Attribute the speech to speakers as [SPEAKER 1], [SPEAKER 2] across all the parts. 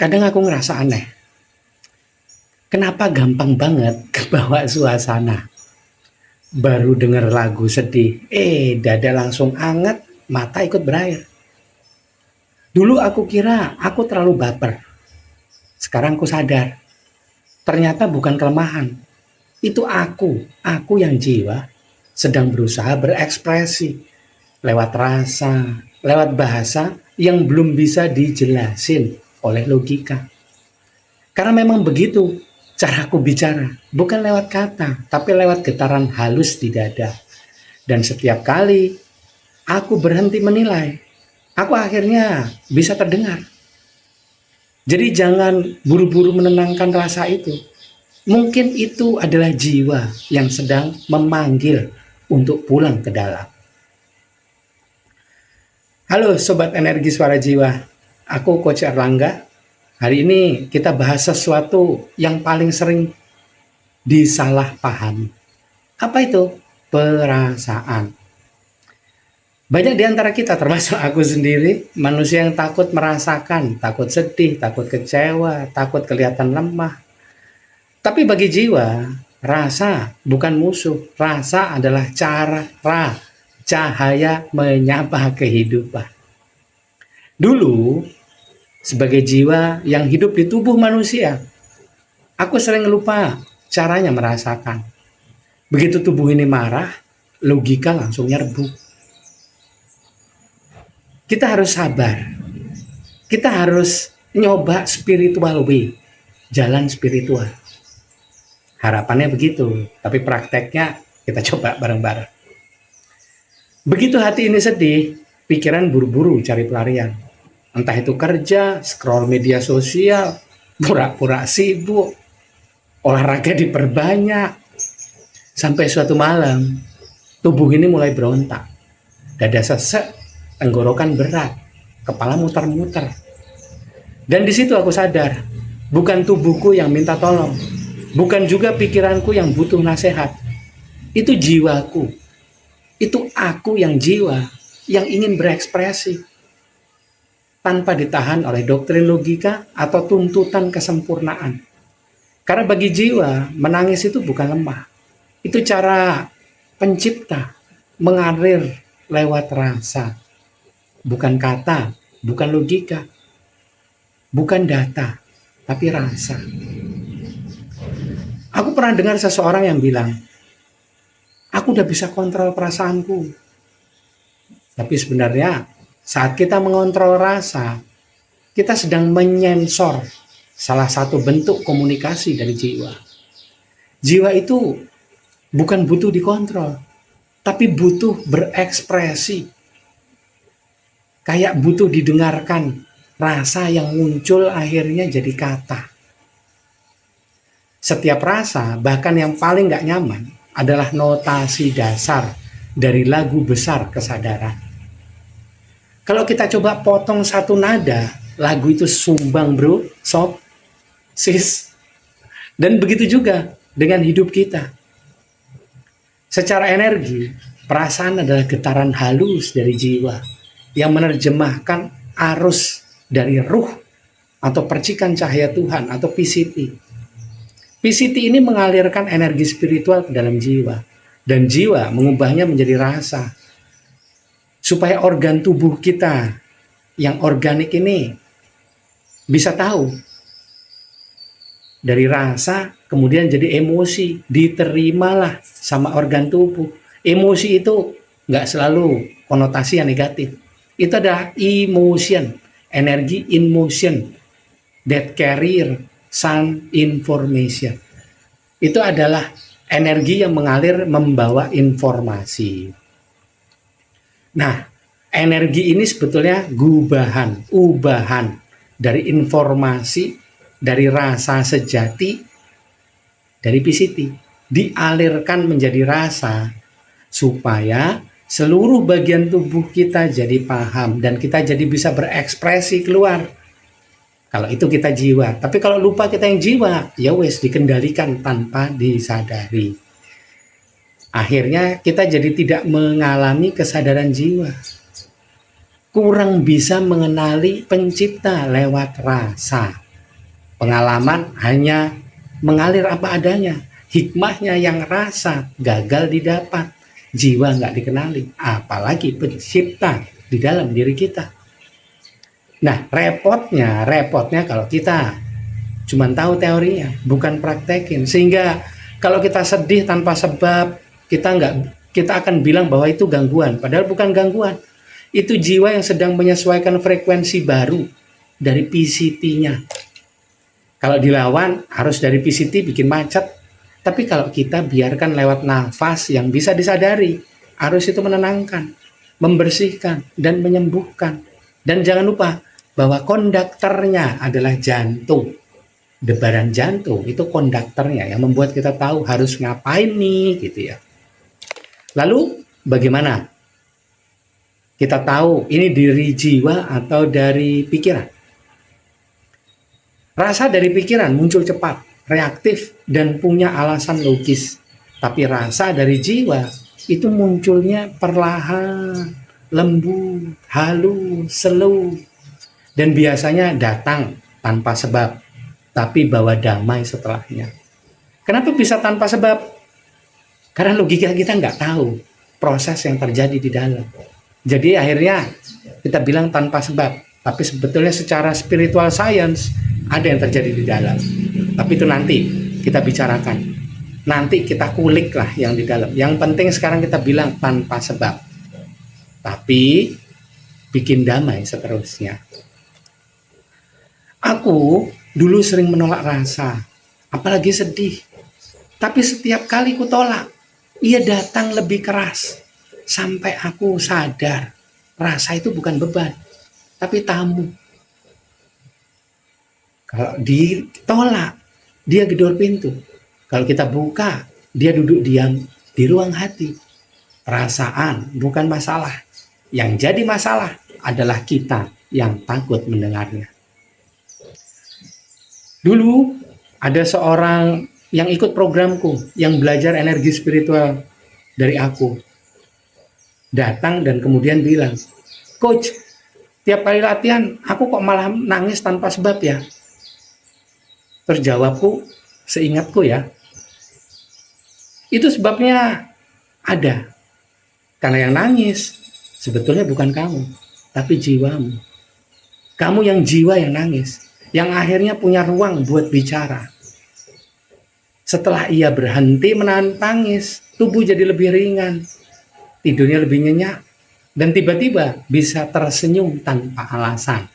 [SPEAKER 1] Kadang aku ngerasa aneh, kenapa gampang banget kebawa suasana. Baru denger lagu sedih, dada langsung anget, mata ikut berair. Dulu aku kira aku terlalu baper. Sekarang aku sadar, ternyata bukan kelemahan. Itu aku yang jiwa sedang berusaha berekspresi lewat rasa, lewat bahasa yang belum bisa dijelasin oleh logika. Karena memang begitu caraku bicara, bukan lewat kata, tapi lewat getaran halus di dada. Dan setiap kali aku berhenti menilai, aku akhirnya bisa terdengar. Jadi jangan buru-buru menenangkan rasa itu. Mungkin itu adalah jiwa yang sedang memanggil untuk pulang ke dalam. Halo Sobat Energi Suara Jiwa, aku Coach Erlangga. Hari ini kita bahas sesuatu yang paling sering disalahpahami. Apa itu? Perasaan. Banyak di antara kita, termasuk aku sendiri, manusia yang takut merasakan, takut sedih, takut kecewa, takut kelihatan lemah. Tapi bagi jiwa, rasa bukan musuh. Rasa adalah cahaya menyapa kehidupan. Dulu, sebagai jiwa yang hidup di tubuh manusia, aku sering lupa caranya merasakan. Begitu tubuh ini marah, logika langsung nyerbu. Kita harus sabar. Kita harus nyoba spiritual way, jalan spiritual. Harapannya begitu, tapi prakteknya kita coba bareng-bareng. Begitu hati ini sedih, pikiran buru-buru cari pelarian. Entah itu kerja, scroll media sosial, pura-pura sibuk, olahraga diperbanyak. Sampai suatu malam, tubuh ini mulai berontak. Dada sesek, tenggorokan berat, kepala muter-muter. Dan di situ aku sadar, bukan tubuhku yang minta tolong, bukan juga pikiranku yang butuh nasihat. Itu jiwaku. Itu aku yang jiwa, yang ingin berekspresi. Tanpa ditahan oleh doktrin logika atau tuntutan kesempurnaan. Karena bagi jiwa, menangis itu bukan lemah. Itu cara pencipta mengalir lewat rasa. Bukan kata, bukan logika, bukan data, tapi rasa. Aku pernah dengar seseorang yang bilang, aku udah bisa kontrol perasaanku. Tapi sebenarnya saat kita mengontrol rasa, kita sedang menyensor salah satu bentuk komunikasi dari jiwa. Jiwa itu bukan butuh dikontrol, tapi butuh berekspresi. Kayak butuh didengarkan, rasa yang muncul akhirnya jadi kata. Setiap rasa, bahkan yang paling gak nyaman, adalah notasi dasar dari lagu besar kesadaran. Kalau kita coba potong satu nada, lagu itu sumbang bro, sob, sis. Dan begitu juga dengan hidup kita. Secara energi, perasaan adalah getaran halus dari jiwa yang menerjemahkan arus dari ruh atau percikan cahaya Tuhan atau PCT. PCT ini mengalirkan energi spiritual ke dalam jiwa dan jiwa mengubahnya menjadi rasa. Supaya organ tubuh kita yang organik ini bisa tahu dari rasa kemudian jadi emosi, diterimalah sama organ tubuh. Emosi itu nggak selalu konotasi yang negatif. Itu adalah emotion, energi in motion that carrier some information. Itu adalah energi yang mengalir membawa informasi. Nah, energi ini sebetulnya ubahan dari informasi, dari rasa sejati, dari PCT, dialirkan menjadi rasa supaya seluruh bagian tubuh kita jadi paham dan kita jadi bisa berekspresi keluar. Kalau itu kita jiwa. Tapi kalau lupa kita yang jiwa, ya wes dikendalikan tanpa disadari. Akhirnya kita jadi tidak mengalami kesadaran jiwa. Kurang bisa mengenali pencipta lewat rasa. Pengalaman hanya mengalir apa adanya. Hikmahnya yang rasa gagal didapat. Jiwa nggak dikenali. Apalagi pencipta di dalam diri kita. Nah, repotnya kalau kita cuma tahu teorinya, bukan praktekin. Sehingga kalau kita sedih tanpa sebab, kita akan bilang bahwa itu gangguan. Padahal bukan gangguan. Itu jiwa yang sedang menyesuaikan frekuensi baru dari PCT-nya. Kalau dilawan harus dari PCT bikin macet. Tapi kalau kita biarkan lewat nafas yang bisa disadari, arus itu menenangkan, membersihkan, dan menyembuhkan. Dan jangan lupa bahwa konduktornya adalah jantung. Debaran jantung itu konduktornya yang membuat kita tahu harus ngapain nih gitu ya. Lalu bagaimana kita tahu ini dari jiwa atau dari pikiran? Rasa dari pikiran muncul cepat, reaktif, dan punya alasan logis. Tapi rasa dari jiwa itu munculnya perlahan, lembut, halus, slow, dan biasanya datang tanpa sebab, tapi bawa damai setelahnya. Kenapa bisa tanpa sebab? Karena logika kita nggak tahu proses yang terjadi di dalam. Jadi akhirnya kita bilang tanpa sebab, tapi sebetulnya secara spiritual science ada yang terjadi di dalam. Tapi itu nanti kita bicarakan. Nanti kita kulik lah yang di dalam. Yang penting sekarang kita bilang tanpa sebab. Tapi bikin damai seterusnya. Aku dulu sering menolak rasa, apalagi sedih. Tapi setiap kali ku tolak, ia datang lebih keras. Sampai aku sadar, rasa itu bukan beban, tapi tamu. Kalau ditolak, dia gedor pintu. Kalau kita buka, dia duduk diam di ruang hati. Perasaan bukan masalah. Yang jadi masalah adalah kita yang takut mendengarnya. Dulu ada seorang yang ikut programku, yang belajar energi spiritual dari aku. Datang dan kemudian bilang, "Coach, tiap kali latihan aku kok malah nangis tanpa sebab ya?" Terus jawabku, seingatku ya, itu sebabnya ada. Karena yang nangis sebetulnya bukan kamu, tapi jiwamu. Kamu yang jiwa yang nangis, yang akhirnya punya ruang buat bicara. Setelah ia berhenti menahan tangis, tubuh jadi lebih ringan, tidurnya lebih nyenyak, dan tiba-tiba bisa tersenyum tanpa alasan.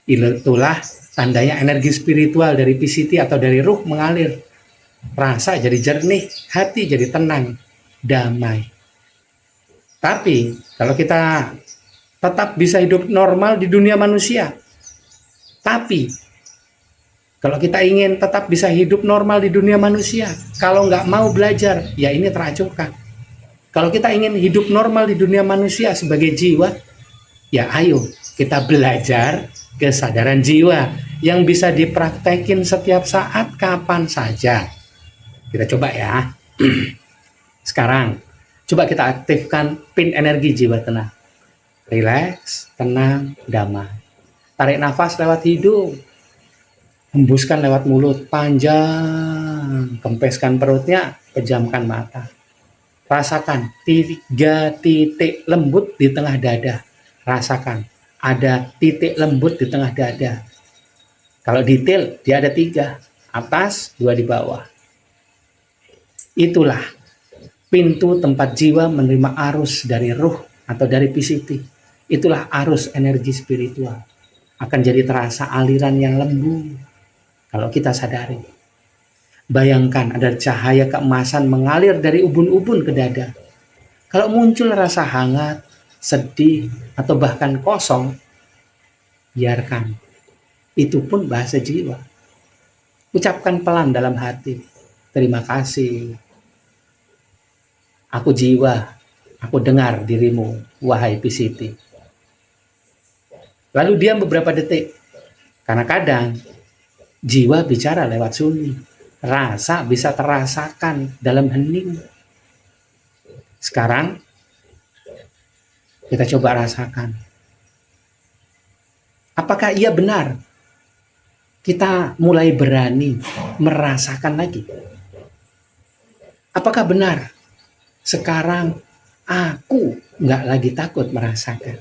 [SPEAKER 1] Itulah tandanya energi spiritual dari PCT atau dari ruh mengalir. Rasa jadi jernih, hati jadi tenang, damai. Tapi kalau kita tetap bisa hidup normal di dunia manusia, tapi kalau kita ingin tetap bisa hidup normal di dunia manusia, kalau nggak mau belajar, ya ini teracuhkan. Kalau kita ingin hidup normal di dunia manusia sebagai jiwa, ya ayo kita belajar kesadaran jiwa yang bisa dipraktekin setiap saat kapan saja. Kita coba ya. Sekarang coba kita aktifkan pin energi jiwa tenang. Rileks, tenang, damai. Tarik nafas lewat hidung. Hembuskan lewat mulut, panjang. Kempeskan perutnya, pejamkan mata. Rasakan 3 titik lembut di tengah dada. Rasakan ada titik lembut di tengah dada. Kalau detail, dia ada 3. Atas, 2 di bawah. Itulah pintu tempat jiwa menerima arus dari ruh atau dari PCT. Itulah arus energi spiritual. Akan jadi terasa aliran yang lembut kalau kita sadari. Bayangkan ada cahaya keemasan mengalir dari ubun-ubun ke dada. Kalau muncul rasa hangat, sedih, atau bahkan kosong, biarkan. Itu pun bahasa jiwa. Ucapkan pelan dalam hati. Terima kasih. Aku jiwa, aku dengar dirimu, wahai PCT. Lalu diam beberapa detik. Karena kadang jiwa bicara lewat sunyi. Rasa bisa terasakan dalam hening. Sekarang kita coba rasakan. Apakah ia benar? kita mulai berani merasakan lagi. Apakah benar sekarang aku nggak lagi takut merasakan?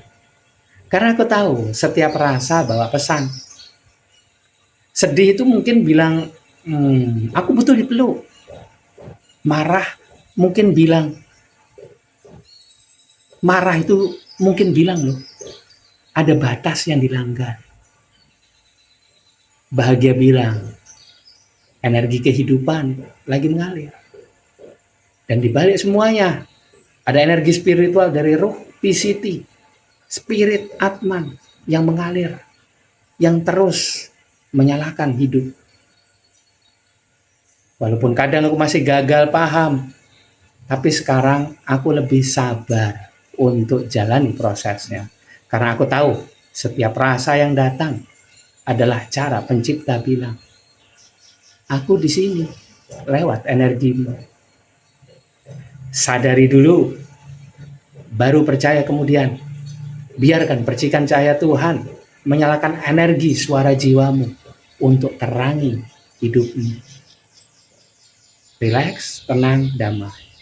[SPEAKER 1] Karena aku tahu setiap rasa bawa pesan. Sedih itu mungkin bilang, aku butuh dipeluk. Marah itu mungkin bilang loh, ada batas yang dilanggar. Bahagia bilang, energi kehidupan lagi mengalir. Dan dibalik semuanya, ada energi spiritual dari roh PCT, spirit Atman yang mengalir, yang terus menyalakan hidup. Walaupun kadang aku masih gagal paham, tapi sekarang aku lebih sabar untuk jalani prosesnya. Karena aku tahu setiap rasa yang datang adalah cara pencipta bilang, aku di sini lewat energimu. Sadari dulu, baru percaya kemudian. Biarkan percikan cahaya Tuhan menyalakan energi suara jiwamu untuk terangi hidupmu. Relax, tenang, damai.